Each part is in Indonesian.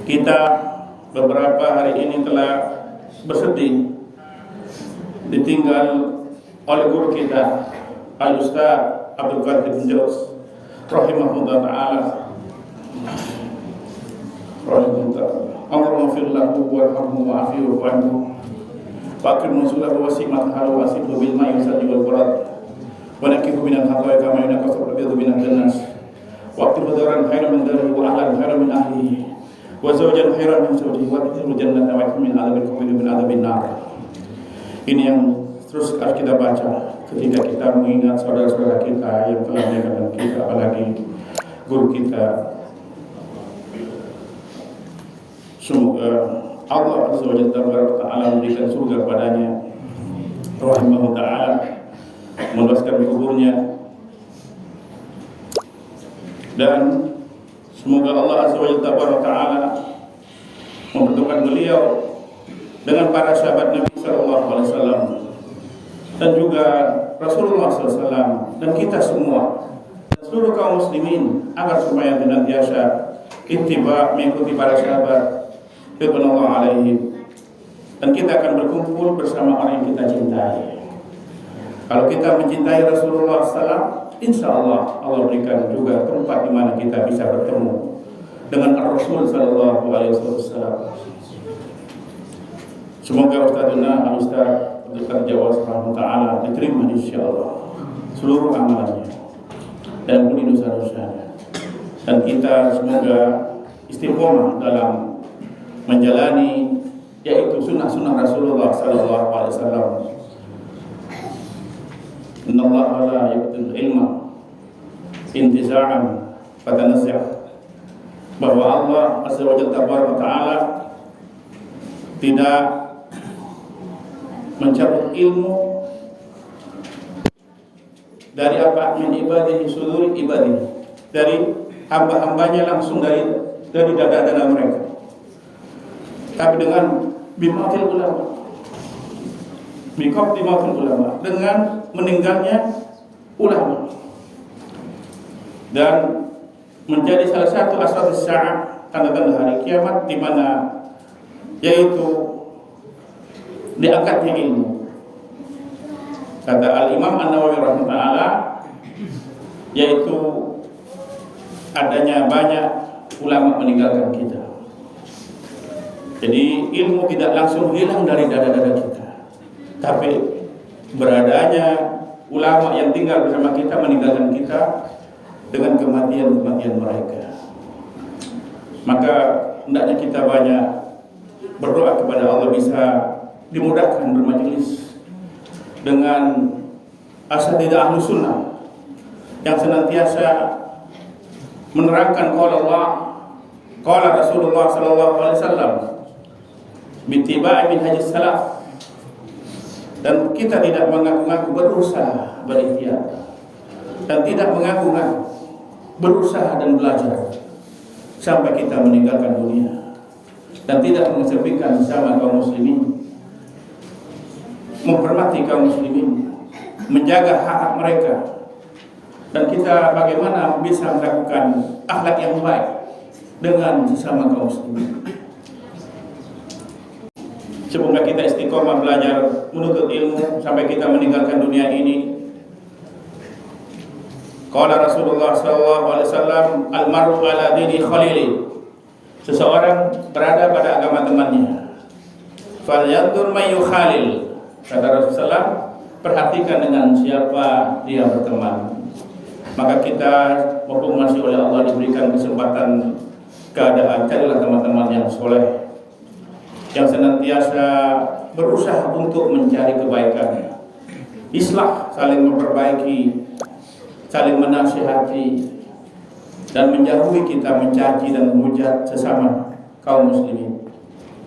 Kita beberapa hari ini telah bersedih ditinggal oleh guru kita Al-Ustaz Abdul Qadir bin Jauz rahimahullah ta'ala. Allahumma fir lahu warhamhu wa'afihi wa'anhu wa akrim nuzulahu wasi'mat halu wasifhu bil ma'i wasalji wal barad wa nakihu minal khataya kama yunaqqa al-abyadu minal jannas wa aktim daran khairan min darihi wa ahlan khairan min ahlihi wa zawjan khairan min zawjihi wa adkhilhu jannata wa min adzabil qabri min adzabin nar. Ini yang terus harus kita baca ketika kita mengingat saudara-saudara kita yang telah meninggalkan kita, apalagi guru kita. Semoga Allah Azza wa Jalla memberikan surga padanya, rahimahullah ta'ala, meluaskan kuburnya, dan semoga Allah Azza wa Jalla mempertemukan beliau dengan para sahabat Nabi Sallallahu Alaihi Wasallam dan juga Rasulullah SAW dan kita semua dan seluruh kaum muslimin agar supaya senantiasa ittiba mengikuti para sahabat Ridwanullah alaihim, dan kita akan berkumpul bersama orang yang kita cintai. Kalau kita mencintai Rasulullah SAW, insya Allah Allah berikan juga tempat di mana kita bisa bertemu dengan Rasul Sallallahu Alaihi Wasallam. Semoga Ustadzuna Al-Ustadz Abdul Qadir Jauz rahimahullah diterima insyaallah seluruh amalannya dan ampuni dosa-dosanya, dan kita semoga istiqomah dalam menjalani yaitu sunnah-sunnah Rasulullah sallallahu alaihi wasallam. Innallaha la yu'til ilma intiza'an fatanazza', bahwa Allah Azza wa Jalla ta'ala tidak mencabut ilmu dari apa min ibadihi suduri ibadihi, dari hamba-hambanya langsung dari dada-dada mereka, tapi dengan bimatil ulama, bimatil ulama, dengan meninggalnya ulama, dan menjadi salah satu asratus sa'ah, tanda-tanda hari kiamat, di mana yaitu diangkatnya ilmu. Kata Al-Imam An-Nawawi rahimahullah, yaitu adanya banyak ulama meninggalkan kita. Jadi ilmu tidak langsung hilang dari dada-dada kita, tapi beradanya ulama yang tinggal bersama kita meninggalkan kita dengan kematian-kematian mereka. Maka hendaknya kita banyak berdoa kepada Allah bisa dimudahkan bermajelis dengan asatidzah Ahlus Sunnah yang senantiasa menerangkan qala Allah, qala Rasulullah sallallahu alaihi wasallam, bittiba'i minhajis salaf, dan kita tidak mengaku-ngaku berusaha berikhtiar dan tidak mengaku-ngaku berusaha dan belajar sampai kita meninggalkan dunia, dan tidak mengesampingkan sama kaum muslimin, menghormati kaum muslimin, menjaga hak-hak mereka, dan kita bagaimana bisa melakukan akhlak yang baik dengan sesama kaum muslimin. Semoga kita istiqomah belajar menuntut ilmu sampai kita meninggalkan dunia ini. Qala Rasulullah sallallahu alaihi wasallam, al-mar'u ala dini khalili, seseorang berada pada agama temannya. Falyanzur may yukhalil, kata Rasulullah, perhatikan dengan siapa dia berteman. Maka kita mumpung masih oleh Allah diberikan kesempatan keadaan, carilah teman-teman yang soleh, yang senantiasa berusaha untuk mencari kebaikan, islah, saling memperbaiki, saling menasihati, dan menjauhi kita mencaci dan menghujat sesama kaum muslimin.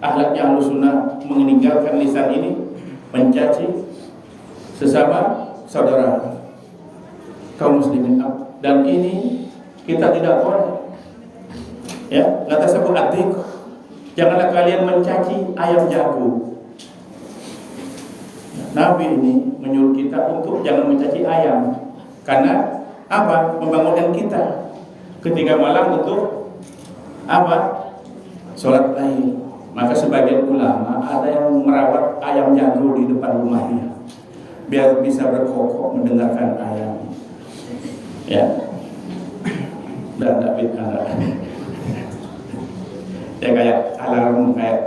Akhlaknya Ahlus Sunnah meninggalkan lisan ini mencaci sesama saudara kaum muslimin, dan ini kita tidak boleh. Ya, la tasabbu adik, janganlah kalian mencaci ayam jago. Nabi ini menyuruh kita untuk jangan mencaci ayam, karena apa? Membangunkan kita ketika malam untuk apa? sholat lain. Maka sebagian ulama ada yang merawat ayam jago di depan rumahnya biar bisa berkokok mendengarkan ayam. Ya, dan David ya kayak alarm ya.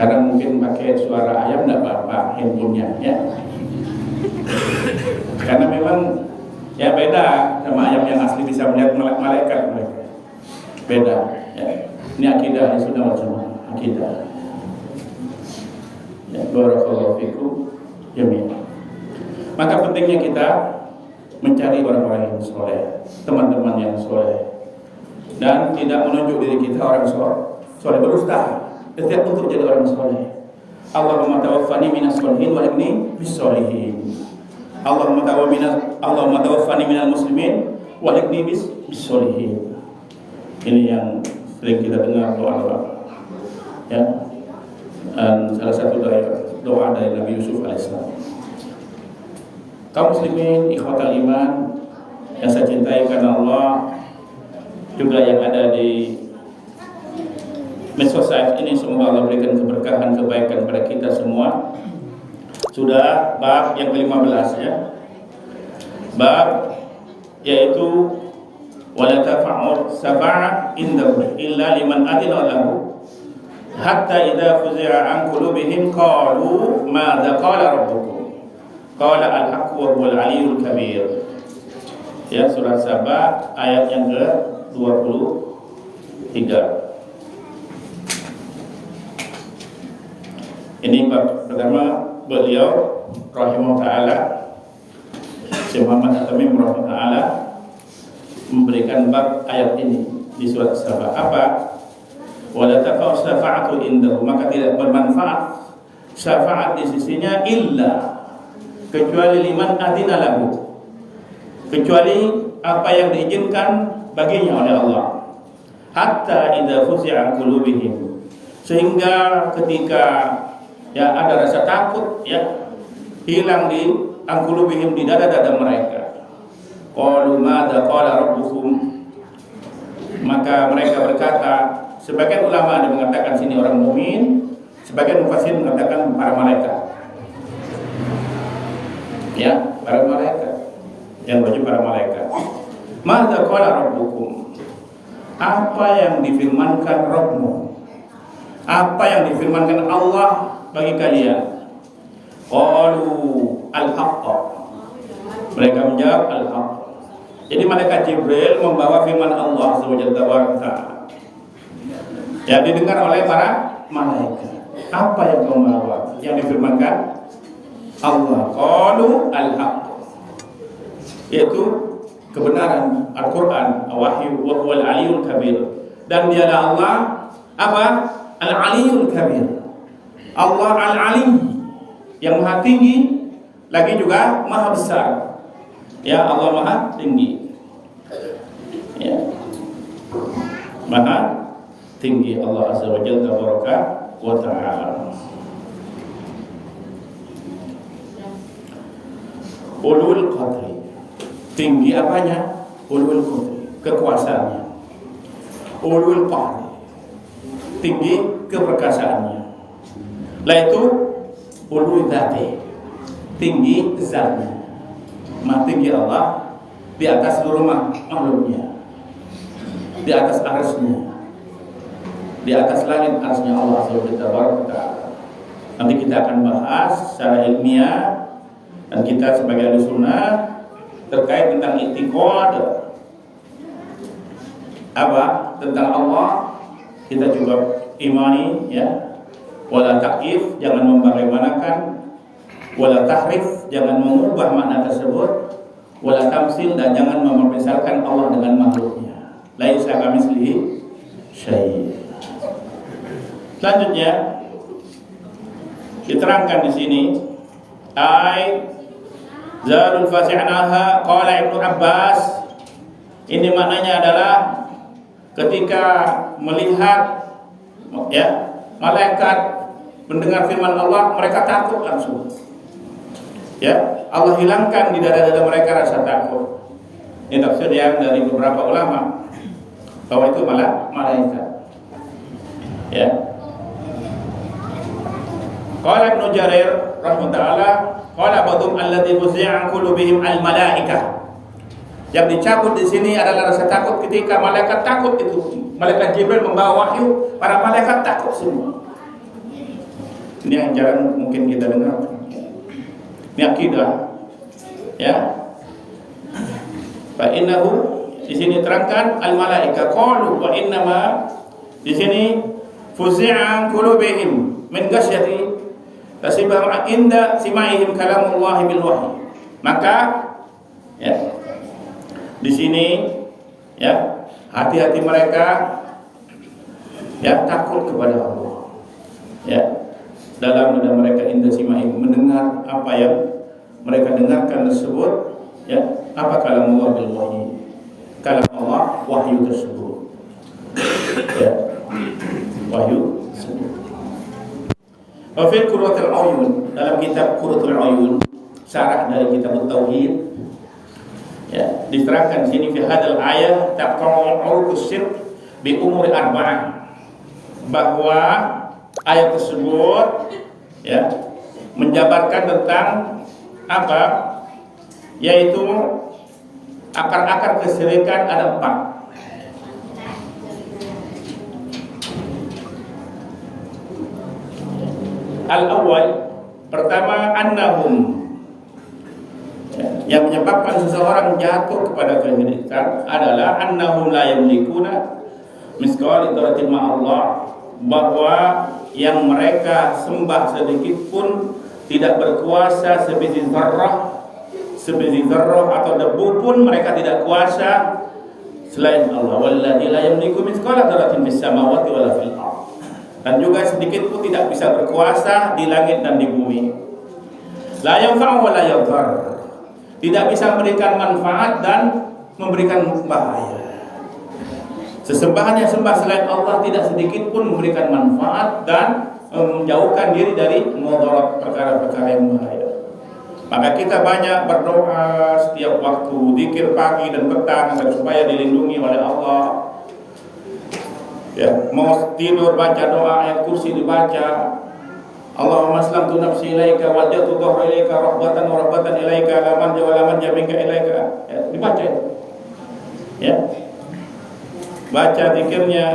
Karena mungkin pakai suara ayam tidak apa-apa handphonenya ya. Karena memang ya beda sama ayam yang asli bisa melihat malaikat mereka. Beda ya. Ini akidah Ahlussunnah wal Jamaah, akidah. Ya, barakallahu fikum jami'an. Maka pentingnya kita mencari orang-orang yang soleh, teman-teman yang soleh, dan tidak menunjuk diri kita orang soleh, berusaha setiap untuk jadi orang soleh. Allahumma tawaffani minas solihin wa alhiqni bis solihin. Allahumma tawaffani minal muslimin wa alhiqni bis solihin. Ini yang sering kita dengar doa-doa ya, dan salah satu doa dari Nabi Yusuf alaihissalam. Kaum muslimin ikhwatal iman yang saya cintai karena Allah, juga yang ada di medsos ini, semoga Allah berikan keberkahan, kebaikan pada kita semua. Sudah bab yang ke-15 ya, bab yaitu wala tafa'ul syafa'a indahu illa liman adina lahu hatta idza fuzi'a an qulubihim qalu madza qala rabbukum qala al-haqqu wa huwal 'aliyyul kabir. Ya, surat Saba ayat yang ke-23. Ini bab pertama beliau rahimahullah taala, Syekh Muhammad At-Tamim rahimahullah taala memberikan bab ayat ini di surat Saba. Apa? Wala taqau syafa'atu indahu, maka tidak bermanfaat syafaat di sisinya illa kecuali liman adina lahu, kecuali apa yang diizinkan baginya oleh Allah. Hatta idza fuzi'a qulubihim, sehingga ketika ya ada rasa takut ya hilang di qulubihim, di dada-dada mereka. Qalu madza qala rabbukum, maka mereka berkata, sebagian ulama ada mengatakan sini orang mukmin, sebagian mufassir mengatakan para malaikat. Ya, para malaikat. Yang wajib para malaikat. Madza qala rabbukum, apa yang difirmankan Rabbmu, apa yang difirmankan Allah bagi kalian. Qalu al-haqq, mereka menjawab al-haqq. Jadi malaikat Jibril membawa firman Allah subhanahu wa ta'ala, yang didengar oleh para malaikat. Apa yang kau bawa? Yang difirmankan Allah. Qalu al-haqq, yaitu kebenaran Al-Quran, wahyu, wa huwal 'aliyyul kabir, dan dialah Allah apa? Al-'aliyyul kabir. Allah Al-'Ali, yang maha tinggi, lagi juga maha besar. Ya, Allah maha tinggi. Ya, maha tinggi Allah azza wa jalla tabaraka wa ta'ala. Ulul qadri, tinggi apanya? Ulul qadri, kekuasaannya. Ulul qadri, tinggi keperkasaannya. Lah itu ulul dzati, tinggi zatnya. Maha tinggi Allah di atas seluruh makhluknya, di atas arsy-Nya, di atas langit arsy-Nya Allah subhanahu wa ta'ala. Nanti kita akan bahas secara ilmiah, dan kita sebagai Ahlussunnah terkait tentang i'tiqad apa tentang Allah, kita juga imani ya. Wala takyif, jangan membagaimanakan. Wala tahrif, jangan mengubah makna tersebut. Wala tamsil, dan jangan memisahkan Allah dengan makhluknya. Laisa kamitslihi syai'. Selanjutnya diterangkan di sini Zarul fasi'anha qala Ibnu Abbas. Ini maknanya adalah ketika melihat ya malaikat mendengar firman Allah, mereka takut langsung. Ya, Allah hilangkan di dada-dada mereka rasa takut. Ini tafsir yang dari beberapa ulama. bahwa itu malaikat. Ya. Qala Ibnu Jarir rahimahullah, qala ba'dhum alladhi fuzi'a an qulubihim al-malaikah. Yang dicabut di sini adalah rasa takut ketika malaikat takut itu. Malaikat Jibril membawa wahyu, para malaikat takut semua. Ini yang jarang mungkin kita dengar. Ini akidah. Ya. Fa innahu di sini terangkan al-malaika qalu wa innama di sini fuzi'a qulubihim min ghasyati tasibah inda simaihim kalamullah bil wahyi. Maka ya di sini ya hati-hati mereka ya takut kepada Allah. Ya dalam dada mereka inda simaihim mendengar apa yang mereka dengarkan tersebut ya apa kalamullah bil wahyi. Kalam Allah wahyu tersebut. Ya. Wahyu tersebut. Wa fi Qurratul Uyun, dalam kitab Qurratul Uyun, syarah dari kitab Tauhid, ya, diterangkan di sini fi hadal ayat taqra'u urqus syirk bi umuri arba'ah, bahwa ayat tersebut ya menjabarkan tentang apa? Yaitu akar-akar kesyirikan ada 4. Al-awwal, pertama annahum, yang menyebabkan seseorang jatuh kepada kesyirikan adalah annahum la yamlikuna misqala dzarratin ma'allah, bahwa yang mereka sembah sedikit pun tidak berkuasa sebiji zarrah atau debu pun mereka tidak kuasa selain Allah. Walladzi la yamliku mithqala dzarratin fis samawati wala fil ardh, dan juga sedikit pun tidak bisa berkuasa di langit dan di bumi. La yanfa'u wa la yadhar, tidak bisa memberikan manfaat dan memberikan bahaya. Sesembahan yang sembah selain Allah tidak sedikit pun memberikan manfaat dan menjauhkan diri dari mudarat perkara-perkara yang bahaya. Maka kita banyak berdoa setiap waktu, zikir pagi dan petang agar supaya dilindungi oleh Allah. Ya, mau tidur baca doa ayat kursi dibaca. Allahumma aslamtu nafsi ilaika wajjahtu dhahra ilaika rahbatan wa rahbatan ilaika la manja wa la manja minka ilaika. Ya, dibaca itu. Ya. Baca zikirnya.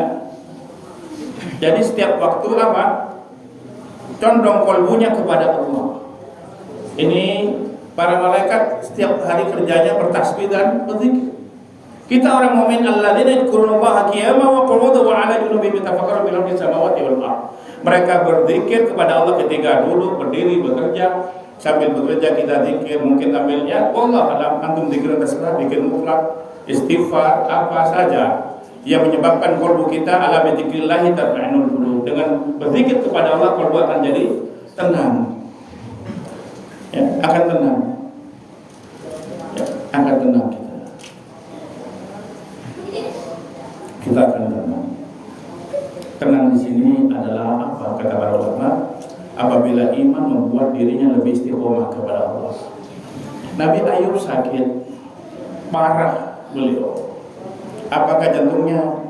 Jadi setiap waktu apa? Condong kalbunya kepada Allah. Ini para malaikat setiap hari kerjanya bertasbih dan berzikir. Kita orang mukmin alladzina yadhkurullaha qiyaman wa qu'udan wa 'ala junubihim yatafakkaruna fil ardi samawati wal ardh. Mereka berzikir kepada Allah ketika duduk, berdiri, bekerja. Sambil bekerja kita zikir, mungkin ambilnya Allah alam antum zikir terserah, zikir mutlak, istighfar, apa saja yang menyebabkan kalbu kita ala bi dzikrillah tatma'innul qulub. Dengan berzikir kepada Allah kalbu akan jadi tenang. Ya, akan tenang. Ya, akan tenang kita. Kita akan tenang. Tenang di sini adalah apa? Kata para ulama, apabila iman membuat dirinya lebih istiqomah kepada Allah. Nabi Ayub sakit parah beliau. Apakah jantungnya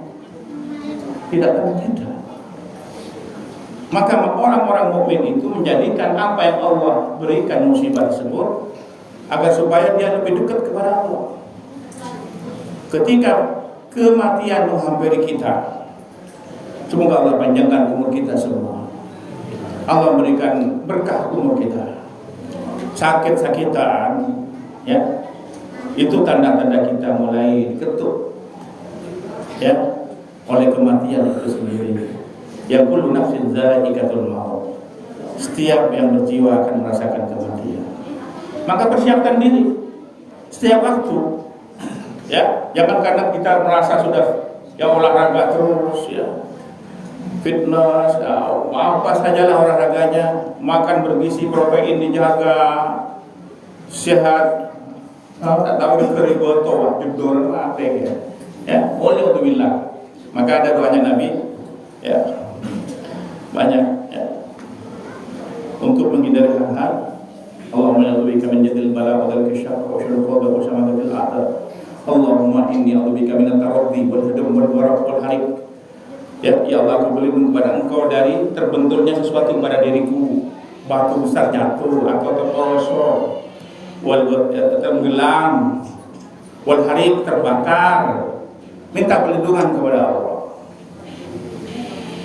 tidak tidak? Maka orang-orang mukmin itu menjadikan apa yang Allah berikan musibah tersebut agar supaya dia lebih dekat kepada Allah. Ketika kematian menghampiri kita, semoga Allah panjangkan umur kita semua. Allah berikan berkah umur kita. Sakit-sakitan, ya, itu tanda-tanda kita mulai diketuk, ya, oleh kematian itu sendiri. Ya kullu nafsin dha'iqatul maut. Setiap yang berjiwa akan merasakan kematian. Maka persiapkan diri setiap waktu. Ya, jangan karena kita merasa sudah ya olahraga terus, ya, fitness, ya, apa sajalah olahraganya, makan bergizi, protein dijaga, sehat. Tak tahu keriboto, judul apa ya, boleh untuk bilang. Maka ada doanya Nabi, ya, banyak, ya, untuk menghindari hal-hal. Allahumma ya Rabbi kami jadil bala wa dzal kishaf wa syarqa wa syamadatil a'dha. Allahumma inni a'udzubika minat taraddi wal hudum wal gharq wal harik. Ya Allah, aku berlindung kepada Engkau dari terbenturnya sesuatu pada diriku, batu besar jatuh atau terperosok, wal tenggelam, wal harik terbakar. Minta perlindungan kepada Allah.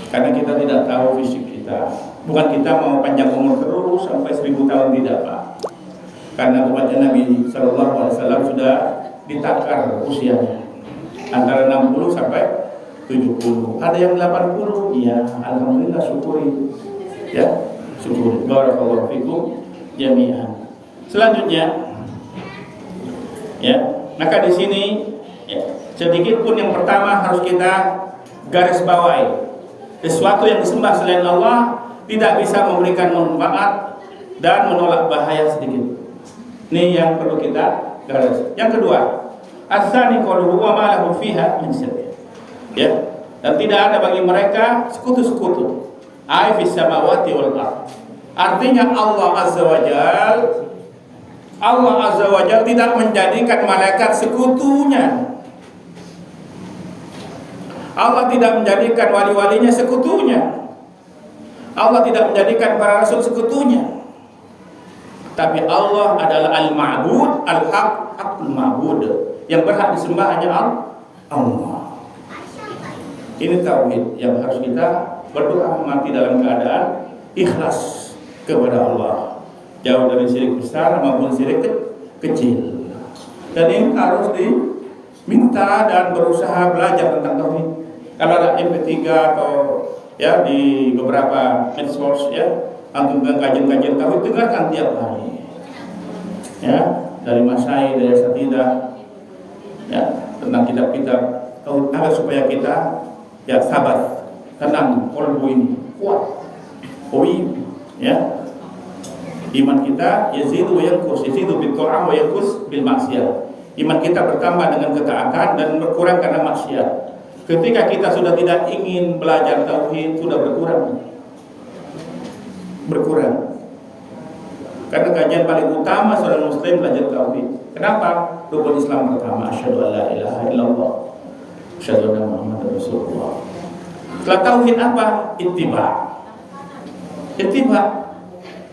Karena kita tidak tahu fisik kita. Bukan kita mau panjang umur terus sampai 1000 tahun, tidak, Pak. Karena umatnya Nabi SAW sudah ditakar usianya antara 60 sampai 70. Ada yang 80. Ya, alhamdulillah, syukuri. Ya, syukuri. Barakallahu fikum jami'an. Selanjutnya, ya, maka di sini ya, sedikit pun yang pertama harus kita garis bawahi. Sesuatu yang disembah selain Allah tidak bisa memberikan manfaat dan menolak bahaya sedikit. Ini yang perlu kita garis. Yang kedua, as-tsani qauluhu wa ma lahu fiha min syirk. Ya, dan tidak ada bagi mereka sekutu-sekutu. Ai fis samawati wal ardh. Artinya Allah Azza wa Jalla tidak menjadikan malaikat sekutunya. Allah tidak menjadikan wali-walinya sekutunya. Allah tidak menjadikan para rasul sekutunya. Tapi Allah adalah al-ma'bud, al-haq, hakul ma'bud. Yang berhak disembah hanya Allah. Ini tauhid yang harus kita berdoa mati dalam keadaan ikhlas kepada Allah. Jauh dari syirik besar maupun syirik kecil. Dan ini harus diminta dan berusaha belajar tentang tauhid. Kalau ada MP3 atau ya di beberapa medsos ya tentang kajian-kajian tauhid, dengarkan tiap hari. Ya, dari Masyai, dari Asatidah, ya tentang kitab-kitab tauhid agar supaya kita ya sabar, tenang, kolbu ini kuat, ya. Iman kita yazidu wa yanqus, yazidu bil ta'am wa yanqus bil maksiyah. Iman kita bertambah dengan ketaatan dan berkurang karena maksiat. Ketika kita sudah tidak ingin belajar tauhid, sudah berkurang. Karena kajian paling utama seorang muslim belajar tauhid. Kenapa? Rukun Islam pertama, asyhadu an la ilaha illallah, asyhadu anna Muhammadar Rasulullah. Setelah tauhid apa? Ittiba.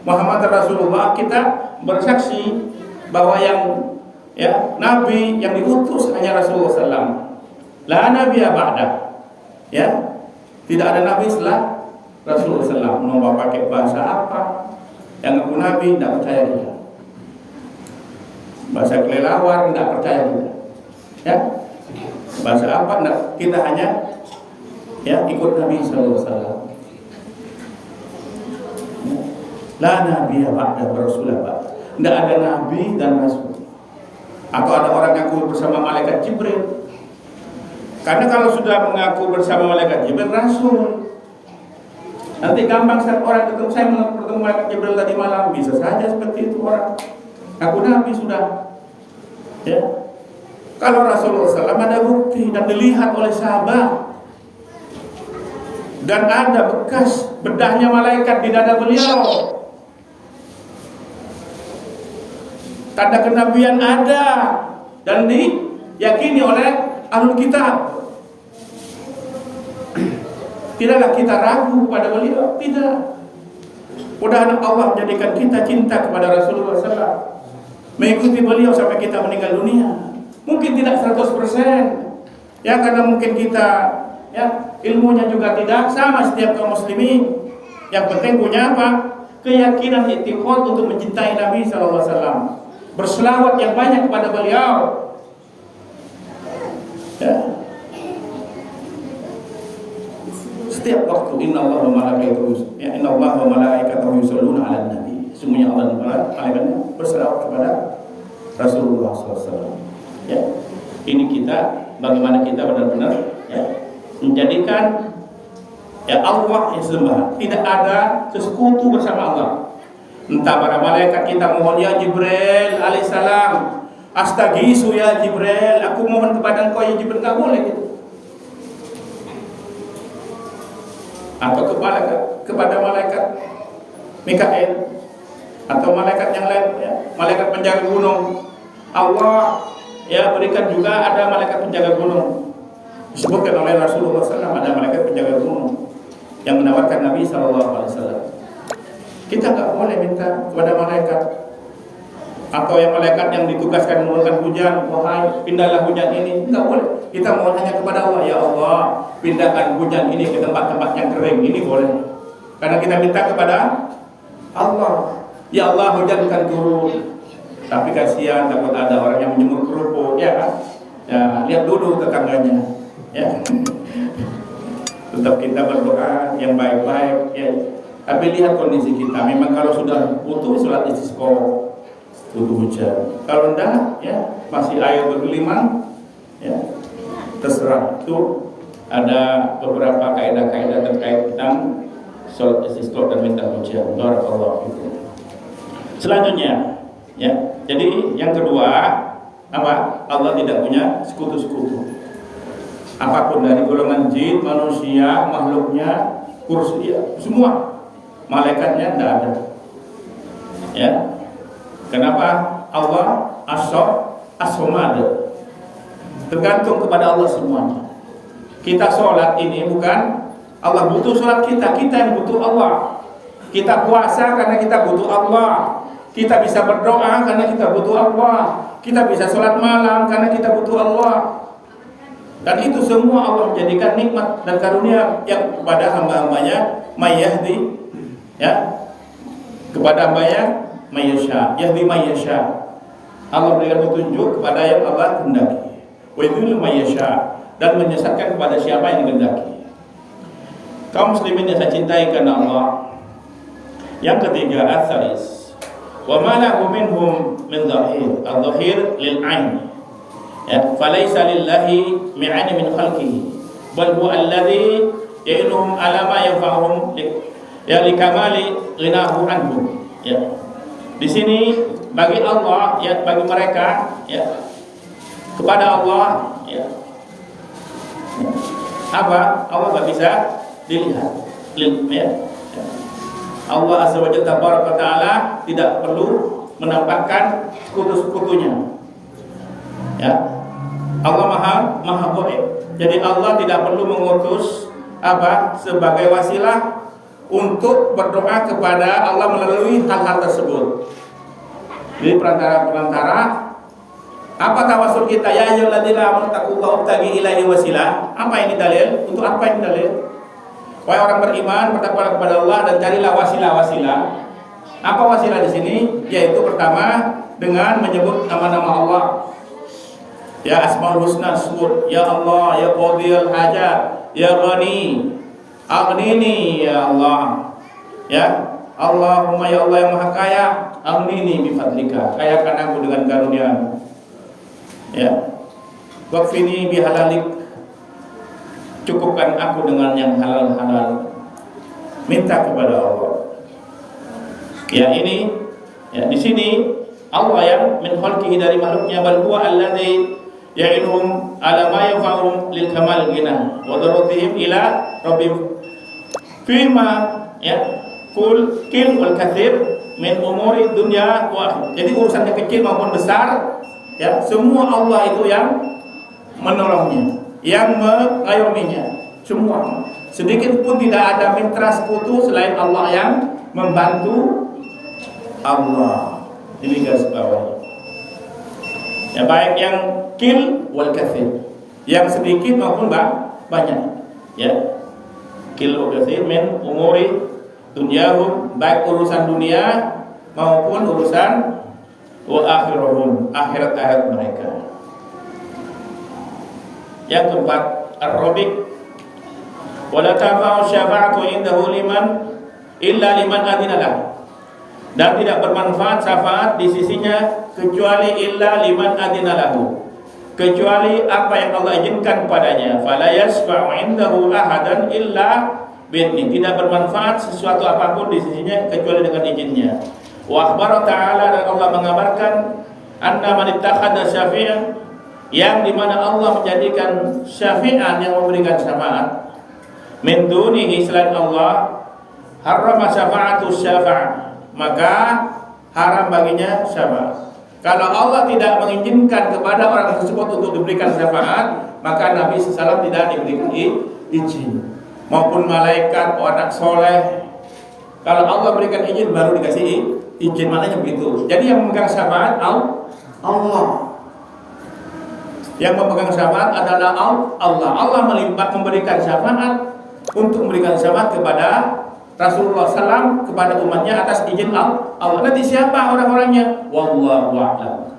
Muhammad Rasulullah, kita bersaksi bahwa yang ya nabi yang diutus hanya Rasulullah SAW. La nabiyya ba'da. Ya, tidak ada nabi setelah Rasulullah SAW. Mau pakai bahasa apa? Yang ngaku nabi tidak percaya dia. Bahasa kelelawar tidak percaya dia. Ya, bahasa apa? Enggak. Kita hanya ya ikut Nabi SAW. La nabiyya ba'da Rasulullah. Tidak ada nabi dan rasul. Atau ada orang ngaku bersama malaikat Jibril. Karena kalau sudah mengaku bersama malaikat Jibril, rasul. Nanti gampang setiap orang ketemu, saya bertemu malaikat Jibril tadi malam, bisa saja seperti itu orang. Ngaku nabi sudah. Ya. Kalau Rasulullah SAW ada bukti dan dilihat oleh sahabat, dan ada bekas bedahnya malaikat di dada beliau, tanda kenabian ada dan diyakini oleh ahlul kitab. Tidaklah kita ragu pada beliau, tidak. Mudah-mudahan Allah menjadikan kita cinta kepada Rasulullah SAW, mengikuti beliau sampai kita meninggal dunia. Mungkin tidak 100%, ya karena mungkin kita ya ilmunya juga tidak sama setiap kaum muslimin. Yang penting punya apa? Keyakinan i'tiqad untuk mencintai Nabi SAW, berselawat yang banyak kepada beliau. Ya. Setiap waktu innallaha wa malaikatahu yusholluna 'alan nabi. Semuanya Allah dan malaikatnya berselawat kepada Rasulullah SAW. Ya. Ini kita bagaimana kita benar-benar ya menjadikan ya Allah yang sembah, tidak ada sekutu bersama Allah. Entah para malaikat kita mohon ya Jibril alaihissalam, astaghisu ya Jibril, aku mohon kepada engkau ya Jibril, enggak boleh gitu. Atau kepada malaikat Mikael atau malaikat yang lain ya, malaikat penjaga gunung. Allah ya berikan juga ada malaikat penjaga gunung. Disebutkan oleh Rasulullah SAW ada malaikat penjaga gunung yang menawarkan Nabi SAW. Kita nggak boleh minta kepada malaikat atau yang malaikat yang ditugaskan menurunkan hujan, wahai pindahlah hujan ini, nggak boleh. Kita mau hanya kepada Allah, ya Allah pindahkan hujan ini ke tempat-tempat yang kering, ini boleh. Karena kita minta kepada Allah, ya Allah hujankan turun. Tapi kasihan takut ada orang yang menjemur kerupuk, ya kan? Ya, lihat dulu tetangganya, ya. Tetap kita berdoa yang baik-baik, ya. Tapi lihat kondisi kita. Memang kalau sudah butuh sholat istisqa, butuh hujan. Kalau enggak, ya masih air bergelimang, ya terserah. Itu ada beberapa kaidah-kaidah terkait tentang sholat istisqa dan minta hujan. Barakallahu fikum. Selanjutnya, ya. Jadi yang kedua, apa? Allah tidak punya sekutu-sekutu. Apapun dari golongan jin, manusia, makhluknya, kursi, ya, semua. Malaikatnya tidak ada. Ya. Kenapa? Allah as-somad. Tergantung kepada Allah semuanya. Kita sholat ini bukan Allah butuh sholat kita yang butuh Allah. Kita puasa karena kita butuh Allah. Kita bisa berdoa karena kita butuh Allah. Kita bisa sholat malam karena kita butuh Allah. Dan itu semua Allah menjadikan nikmat dan karunia yang kepada hamba-hambanya mayyahdi, ya, kepada hambanya mayyasha, yahdi mayyasha. Allah berikan petunjuk kepada yang Allah kehendaki. Wa yudhillu mayyasha, dan menyesatkan kepada siapa yang dikehendaki. Kaum muslimin yang saya cintai karena Allah. Yang ketiga, atsalis wa ma lahu minhum min dhahir. Al-dhahir lil 'ain. Ya, falaysa lillahi mi'ani min khalqihi, bal huwa alladhi ya'inuhum ala ma yanfa'uhum ya likamali ghinahu anhum. Ya. Di sini bagi Allah, ya, bagi mereka, ya, kepada Allah, ya. Apa? Allah tak bisa dilihat. Ya. Allah Azza wa Jalla Tabaraka Ta'ala tidak perlu menampakkan sekutu-sekutunya. Ya. Allah Maha Gaib. Jadi Allah tidak perlu mengutus apa sebagai wasilah untuk berdoa kepada Allah melalui hal-hal tersebut. Jadi perantara apa tawasul kita? Ya ayyuhalladzina amanu taqullaha wabtaghi ilaihi wasilah. Apa ini dalil? Untuk apa ini dalil? Wahai orang beriman, bertakwalah kepada Allah dan carilah wasilah-wasilah. Apa wasilah di sini? Yaitu pertama dengan menyebut nama-nama Allah. Ya Asmaul Husna sebut, ya Allah, ya Qadhiyul Hajat, ya Ghani, aghnini ya Allah. Ya Allahumma ya Allah yang Maha Kaya, aghnini bi fadlika, kayakan aku dengan karunia-Mu. Ya. Waqfini bi halalik, cukupkan aku dengan yang halal-halal. Minta kepada Allah. Ya ini, ya di sini Allah yang min khalqihi, dari makhluknya, bal huwa alladzi ya'inuhum ala ma yanfa'uhum lil kamal ghina wa darutihim ila rabbihim fima, ya kul kil wal katsir min umuri dunya wa akhirah. Jadi urusannya kecil maupun besar, ya semua Allah itu yang menolongnya, yang mengayominya. Semua, sedikit pun tidak ada mitra sekutu selain Allah yang membantu Allah. Ini garis bawahnya. Ya baik yang kil wal katsir, yang sedikit maupun banyak. Ya kil wal katsir min umuri dunyahum, baik urusan dunia maupun urusan wa akhirahum, akhirat mereka. Yang keempat, ar-rabi' wala tanfa'u syafa'atu indahu liman illa liman adina lah. Dan tidak bermanfaat syafaat di sisinya kecuali illa liman adina lahu, kecuali apa yang Allah izinkan padanya. Fala yasfa'u indahu ahadan illa bi'idni, tidak bermanfaat sesuatu apapun di sisinya kecuali dengan izinnya. Wa akhbara ta'ala, dan Allah mengabarkan anna man ittakhadha syafi'an, yang dimana Allah menjadikan syafi'an, yang memberikan syafaat, min dunihi, selain Allah, harrama syafa'atu syafa', maka haram baginya syafaat. Kalau Allah tidak mengizinkan kepada orang tersebut untuk diberikan syafaat, maka Nabi SAW tidak diberi izin. Maupun malaikat atau anak soleh, kalau Allah berikan izin baru dikasih izin, maknanya begitu. Jadi yang memegang syafaat Allah. Yang memegang syafaat adalah Allah. Allah memberikan syafaat untuk memberikan syafaat kepada Rasulullah SAW kepada umatnya atas izin Allah. Nanti siapa orang-orangnya? Wallahu a'lam.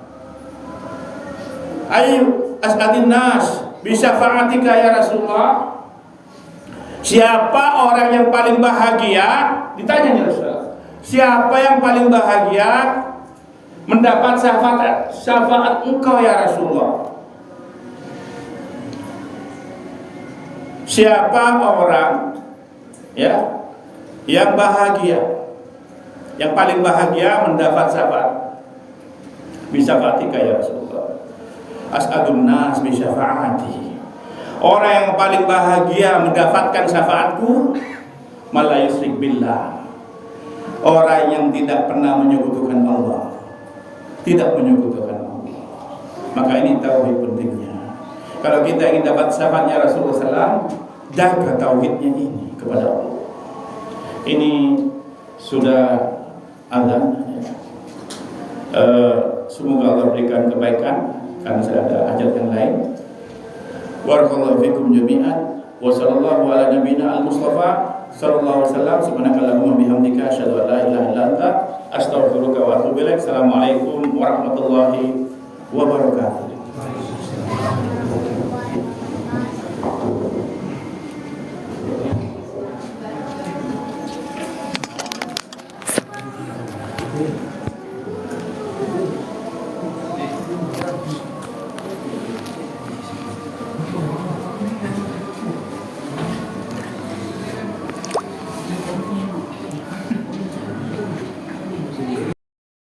Ayu as'adin nas bi syafa'atika ya Rasulullah. Siapa orang yang paling bahagia? Ditanya ya Rasulullah. Siapa yang paling bahagia mendapat syafaat engkau ya Rasulullah? Siapa orang yang bahagia, yang paling bahagia mendapat syafaat? Bisyafatika ya Rasulullah. As'adun nas bisyafaati. Orang yang paling bahagia mendapatkan syafaatku, malah yusyrik billah. Orang yang tidak pernah menyekutukan Allah, tidak menyekutukan Allah. Maka ini tauhid pentingnya. Kalau kita ingin dapat syafaatnya Rasulullah SAW, jaga tauhidnya ini kepada Allah. Ini sudah azan. Semoga Allah berikan kebaikan, karena saya ada hajat yang lain. Barakallahu fikum jami'an. Wa sallallahu ala nabiyyina al-Mustafa sallallahu alaihi wasallam. Subhanakallahumma bihamdika asyhadu an la ilaha illa anta astaghfiruka wa atubu ilaik. Assalamualaikum warahmatullahi wabarakatuh.